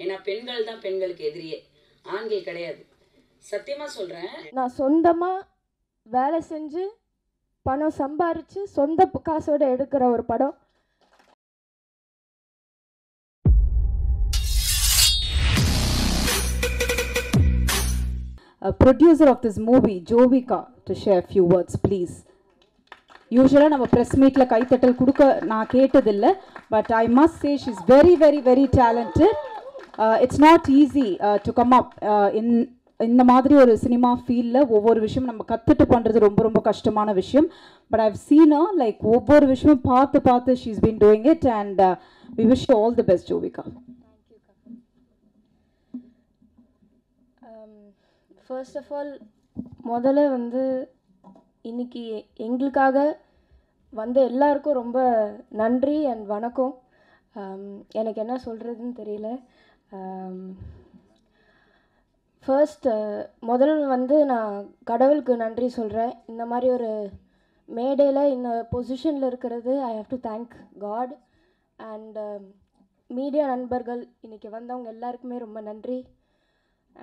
ஏன்னா பெண்கள் தான் பெண்களுக்கு எதிரியே, ஆண்கள் கிடையாது. சத்தியமாக சொல்கிறேன். நான் சொந்தமாக வேலை செஞ்சு பணம் சம்பாரித்து சொந்த காசோடு எடுக்கிற ஒரு படம். Producer of this movie, Jovika, to share a few words, please. யூஸ்வலாக நம்ம ப்ரெஸ் மீட்டில் கைத்தட்டல் கொடுக்க நான் கேட்டதில்லை, but I must say she is very very very talented. It's not easy to come up இந்த மாதிரி ஒரு சினிமா ஃபீல்டில் ஒவ்வொரு விஷயம் நம்ம கற்றுட்டு பண்ணுறது ரொம்ப ரொம்ப கஷ்டமான விஷயம். But I've seen her like ஒவ்வொரு விஷயமும் பார்த்து பார்த்து she is been doing it and we wish you all the best Jovika. First of all முதல்ல வந்து இன்றைக்கி எங்களுக்காக வந்த எல்லாருக்கும் ரொம்ப நன்றி அண்ட் வணக்கம். எனக்கு என்ன சொல்கிறதுன்னு தெரியல. முதல் வந்து நான் கடவுளுக்கு நன்றி சொல்கிறேன். இந்த மாதிரி ஒரு மேடையில் இந்த பொசிஷனில் இருக்கிறது I have to thank God. And media நண்பர்கள் இன்றைக்கி வந்தவங்க எல்லாருக்குமே ரொம்ப நன்றி.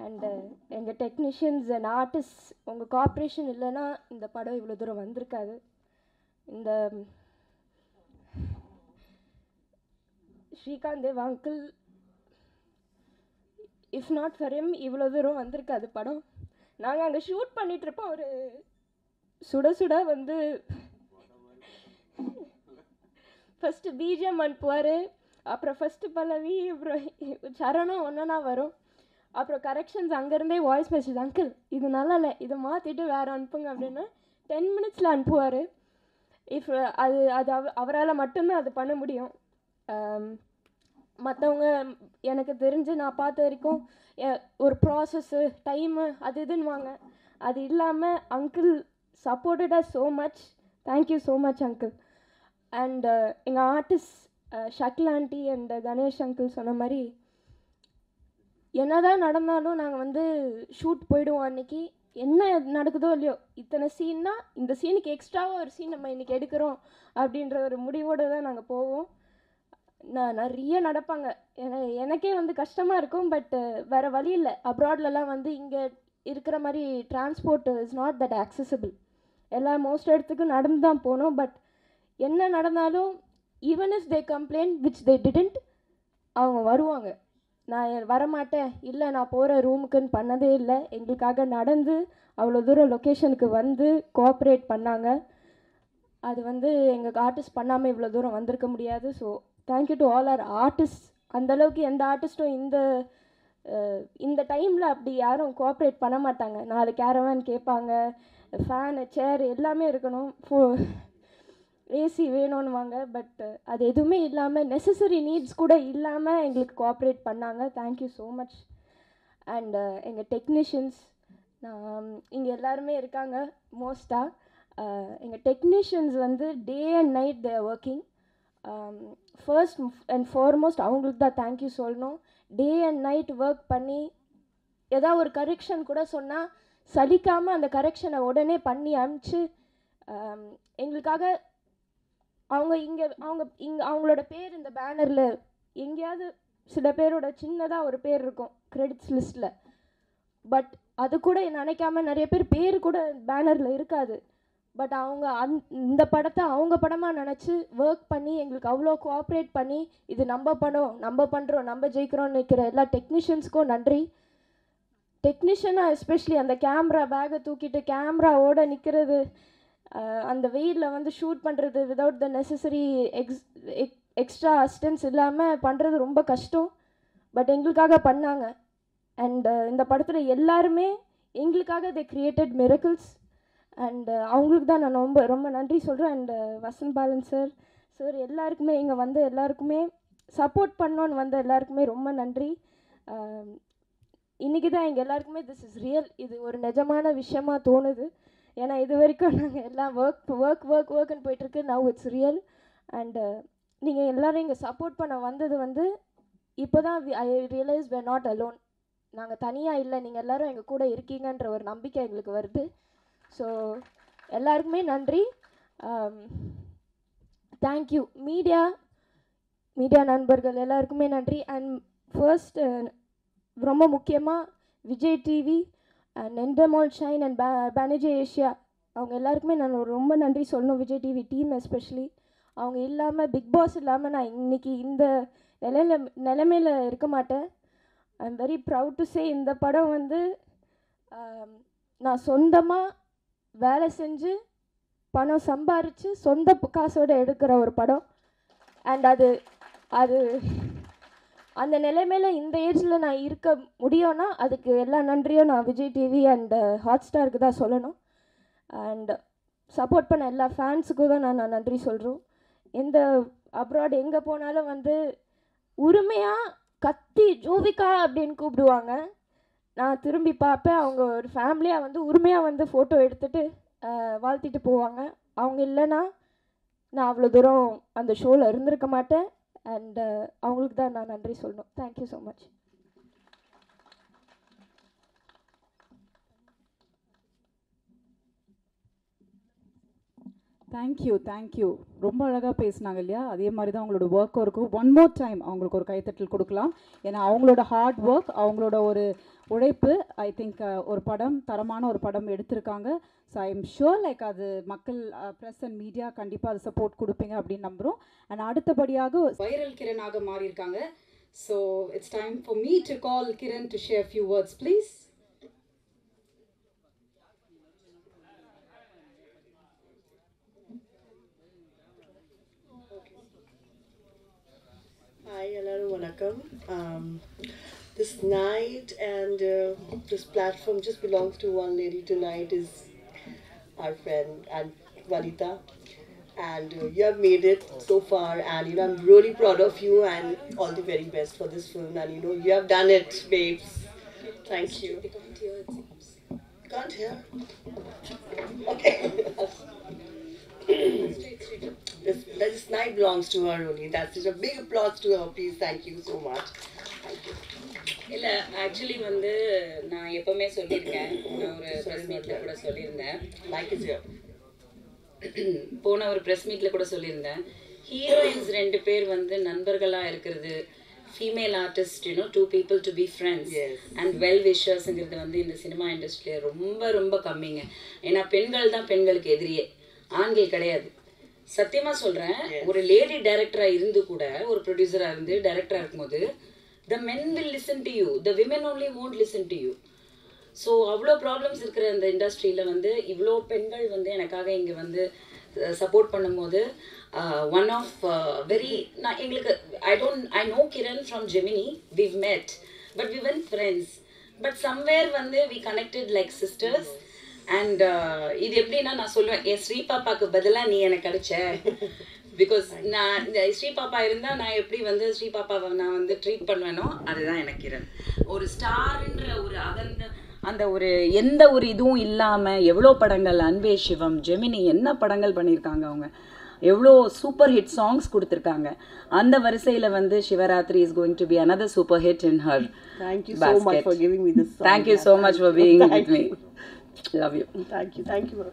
அண்டு எங்கள் டெக்னீஷியன்ஸ் அண்ட் ஆர்டிஸ்ட், உங்கள் கோஆப்ரேஷன் இல்லைன்னா இந்த படம் இவ்வளோ தூரம் வந்திருக்காது. இந்த Srikanth Dev uncle, if not for him இவ்வளோ தூரம் வந்திருக்காது படம். நாங்கள் அங்கே ஷூட் பண்ணிகிட்ருப்போம், ஒரு சுட சுட வந்து ஃபஸ்ட்டு பிஜிஎம் அனுப்புவார், அப்புறம் ஃபஸ்ட்டு பல்லவி, அப்புறம் சரணம் ஒன்றா வரும், அப்புறம் கரெக்ஷன்ஸ் அங்கேருந்தே வாய்ஸ் மெசேஜ், அங்கிள் இது நல்லா இல்லை, இதை மாற்றிட்டு வேறு அனுப்புங்க அப்படின்னு 10 minutes அனுப்புவார். இஃப் அது அது அவரால் மட்டும்தான் அது பண்ண முடியும். மற்றவங்க எனக்கு தெரிஞ்சு நான் பார்த்த வரைக்கும் ஒரு ப்ராசஸ்ஸு டைமு அது இதுன்னுவாங்க. அது இல்லாமல் uncle supported us so much. Thank you so much uncle. And எங்கள் artist Shakeel aunty and Ganesh uncle சொன்ன மாதிரி என்னதான் நடந்தாலும் நாங்கள் வந்து ஷூட் போயிடுவோம். அன்றைக்கி என்ன நடக்குதோ இல்லையோ, இத்தனை சீன்னா இந்த சீனுக்கு எக்ஸ்ட்ராவாக ஒரு சீன் நம்ம இன்றைக்கி எடுக்கிறோம் அப்படின்ற ஒரு முடிவோடு தான் நாங்கள் போவோம். நிறைய நடப்பாங்க. எனக்கே வந்து கஷ்டமாக இருக்கும், பட் வேறு வழி இல்லை. அப்ராட்லலாம் வந்து இங்கே இருக்கிற மாதிரி transport is not that accessible. Most இடத்துக்கும் நடந்து தான் போகணும். பட் என்ன நடந்தாலும் even if they complaint which they didn't, அவங்க வருவாங்க. நான் வரமாட்டேன், இல்லை நான் போகிற ரூமுக்குன்னு பண்ணதே இல்லை. எங்களுக்காக நடந்து அவ்வளோ தூரம் லொக்கேஷனுக்கு வந்து கோஆப்ரேட் பண்ணாங்க. அது வந்து எங்கள் ஆர்டிஸ்ட் பண்ணாமல் இவ்வளோ தூரம் வந்திருக்க முடியாது. So thank you to all our artist. அந்தளவுக்கு எந்த ஆர்டிஸ்ட்டும் இந்த டைமில் அப்படி யாரும் கோஆப்ரேட் பண்ண மாட்டாங்க. 4 கேரவான் கேட்பாங்க, ஃபேனு சேர் எல்லாமே இருக்கணும், ஏசி வேணும்னுவாங்க. பட் அது எதுவுமே இல்லாமல், நெசசரி நீட்ஸ் கூட இல்லாமல் எங்களுக்கு கோஆப்ரேட் பண்ணாங்க. Thank you so much. அண்ட் எங்கள் டெக்னீஷியன்ஸ், இங்கே எல்லாருமே இருக்காங்க மோஸ்ட்டாக. எங்கள் டெக்னீஷியன்ஸ் வந்து day and night they are working. First and foremost அவங்களுக்கு தான் தேங்க்யூ சொல்லணும். டே அண்ட் நைட் ஒர்க் பண்ணி ஏதாவது ஒரு கரெக்ஷன் கூட சொன்னால் சலிக்காமல் அந்த கரெக்ஷனை உடனே பண்ணி அனுப்பிச்சு எங்களுக்காக அவங்களோட பேர் இந்த பேனரில் எங்கேயாவது சில பேரோட சின்னதாக ஒரு பேர் இருக்கும் கிரெடிட்ஸ் லிஸ்ட்டில். பட் அது கூட நினைக்காம நிறைய பேர் கூட பேனரில் இருக்காது. பட் அவங்க இந்த படத்தை அவங்க படமாக நினச்சி ஒர்க் பண்ணி எங்களுக்கு அவ்வளோ கோஆப்ரேட் பண்ணி இது நம்ம படம், நம்ம பண்ணுறோம், நம்ம ஜெயிக்கிறோன்னு நிற்கிற எல்லா டெக்னீஷியன்ஸ்க்கும் நன்றி. டெக்னீஷியனாக எஸ்பெஷலி அந்த கேமரா பேக்கை தூக்கிட்டு கேமராவோடு நிற்கிறது, அந்த வெயிலில் வந்து ஷூட் பண்ணுறது without the necessary extra assistance இல்லாமல் பண்ணுறது ரொம்ப கஷ்டம். பட் எங்களுக்காக பண்ணாங்க. அண்ட் இந்த படத்தில் எல்லாருமே எங்களுக்காக தே கிரியேட்டட் மிரக்கிள்ஸ். அண்ட் அவங்களுக்கு தான் நான் ரொம்ப ரொம்ப நன்றி சொல்கிறேன். அண்டு வசந்த் பாலன் சார் எல்லாருக்குமே, இங்கே வந்த எல்லாருக்குமே, சப்போர்ட் பண்ணோன்னு வந்த எல்லாருக்குமே ரொம்ப நன்றி. இன்றைக்கி தான் எங்கள் எல்லாருக்குமே திஸ் இஸ் ரியல், இது ஒரு நிஜமான விஷயமாக தோணுது. ஏன்னா இது வரைக்கும் நாங்கள் எல்லாம் ஒர்க்குன்னு போயிட்டுருக்கு. Now it's real. அண்டு நீங்கள் எல்லோரும் இங்கே சப்போர்ட் பண்ண வந்தது வந்து இப்போ தான் ஐ ரியலைஸ் we're நாட் அலோன். நாங்கள் தனியாக இல்லை, நீங்கள் எல்லோரும் எங்கள் கூட இருக்கீங்கன்ற ஒரு நம்பிக்கை எங்களுக்கு வருது. ஸோ எல்லாருக்குமே நன்றி. தேங்க்யூ மீடியா நண்பர்கள் எல்லாருக்குமே நன்றி. அண்ட் ஃபர்ஸ்ட் ரொம்ப முக்கியமாக Vijay TV and Endemol Shine and Banijay Asia அவங்க எல்லாருக்குமே நான் ரொம்ப நன்றி சொல்லணும். விஜய் டிவி டீம் எஸ்பெஷலி அவங்க இல்லாமல், பிக் பாஸ் இல்லாமல் நான் இன்றைக்கி இந்த நிலைமையில் இருக்க மாட்டேன். I am very proud to say இந்த படம் வந்து நான் சொந்தமாக வேலை செஞ்சு பணம் சம்பாரித்து சொந்த காசோடு எடுக்கிற ஒரு படம். அண்ட் அது அந்த நிலைமையில் இந்த ஏஜில் நான் இருக்க முடியும்னா அதுக்கு எல்லா நன்றியும் நான் விஜய் டிவி அண்ட் ஹாட்ஸ்டாருக்கு தான் சொல்லணும். அண்ட் சப்போர்ட் பண்ண எல்லா ஃபேன்ஸுக்கும் தான் நான் நன்றி சொல்கிறோம். எந்த அப்ராட் எங்கே போனாலும் வந்து உரிமையாக கத்தி ஜோவிகா அப்படின்னு கூப்பிடுவாங்க. நான் திரும்பி பார்ப்பேன், அவங்க ஒரு ஃபேமிலியாக வந்து உரிமையாக வந்து ஃபோட்டோ எடுத்துகிட்டு வாழ்த்திட்டு போவாங்க. அவங்க இல்லைன்னா நான் அவ்வளோ தூரம் அந்த ஷோவில் இருந்திருக்க மாட்டேன். அண்ட் அவங்களுக்கு தான் நான் நன்றி சொல்லணும். Thank you so much. தேங்க்யூ ரொம்ப அழகாக பேசினாங்க இல்லையா? அதே மாதிரி தான் அவங்களோட ஒர்க்கும் இருக்கும். ஒன் மோர் டைம் அவங்களுக்கு ஒரு கைத்தட்டல் கொடுக்கலாம். ஏன்னா அவங்களோட ஹார்ட் ஒர்க், அவங்களோட ஒரு உழைப்பு, ஐ திங்க் ஒரு படம், தரமான ஒரு படம் எடுத்திருக்காங்க. So I am sure like அது மக்கள், ப்ரெஸ் அண்ட் மீடியா கண்டிப்பாக அது சப்போர்ட் கொடுப்பீங்க அப்படின்னு நம்புகிறோம். அண்ட் அடுத்தபடியாக வைரல் கிரனாக மாறியிருக்காங்க. So it's time for me to call Kiran to share few words please. Hi, hello, welcome. This night and this platform just belongs to one lady tonight, is our friend and Valita, and you have made it so far, and I'm really proud of you, and all the very best for this film, and you have done it, babes. Thank you. Can't hear? Okay. This night belongs to her only. That's it. A big applause to her, please. Thank you so much. Thank you. இல்லை actually வந்து நான் எப்போவுமே சொல்லியிருக்கேன், நான் ஒரு press மீட்டில் கூட சொல்லியிருந்தேன், Mike is here. போன ஒரு ப்ரெஸ் மீட்டில் கூட சொல்லியிருந்தேன், ஹீரோயின்ஸ் 2 பேர் வந்து நண்பர்களாக இருக்கிறது, female artist 2 people to be friends and well wishers-ங்கிறது வந்து இந்த சினிமா இண்டஸ்ட்ரியில் ரொம்ப ரொம்ப கம்மிங்க. ஏன்னா பெண்கள் தான் பெண்களுக்கு எதிரியே, ஆண்கள் கிடையாது. சத்தியமாக சொல்கிறேன், ஒரு லேடி டைரக்டராக இருந்து கூட, ஒரு ப்ரொடியூசராக இருந்து டைரக்டராக இருக்கும்போது the men will listen to you, the women only won't listen to you. So அவ்வளோ ப்ராப்ளம்ஸ் இருக்கிற இந்த இண்டஸ்ட்ரியில் வந்து இவ்வளோ பெண்கள் வந்து எனக்காக இங்கே வந்து சப்போர்ட் பண்ணும்போது ஒன் ஆஃப் வெரி, நான் எங்களுக்கு I know Kiran from Gemini, we've met but we weren't friends, but somewhere வந்து we connected like sisters. And இது எப்படின்னா நான் சொல்லுவேன், என் ஸ்ரீ பாப்பாவுக்கு பதிலாக நீ எனக்கு கிடைச்ச, பிகாஸ் நான் இந்த ஸ்ரீ பாப்பா இருந்தால் நான் எப்படி வந்து ஸ்ரீ பாப்பாவை நான் வந்து ட்ரீட் பண்ணுவேனோ அதுதான் எனக்கு கிரண். ஒரு ஸ்டார்ன்ற ஒரு அந்த ஒரு எந்த ஒரு இதுவும் இல்லாமல் எவ்வளோ படங்கள், அன்பே சிவம், ஜெமினி என்ன படங்கள் பண்ணியிருக்காங்க, அவங்க எவ்வளோ சூப்பர் ஹிட் சாங்ஸ் கொடுத்துருக்காங்க. அந்த வரிசையில் வந்து Shivaratri is going to be another super hit in her basket. Thank you so much for giving me this song. Thank you so much for being with me. Love you. Thank you.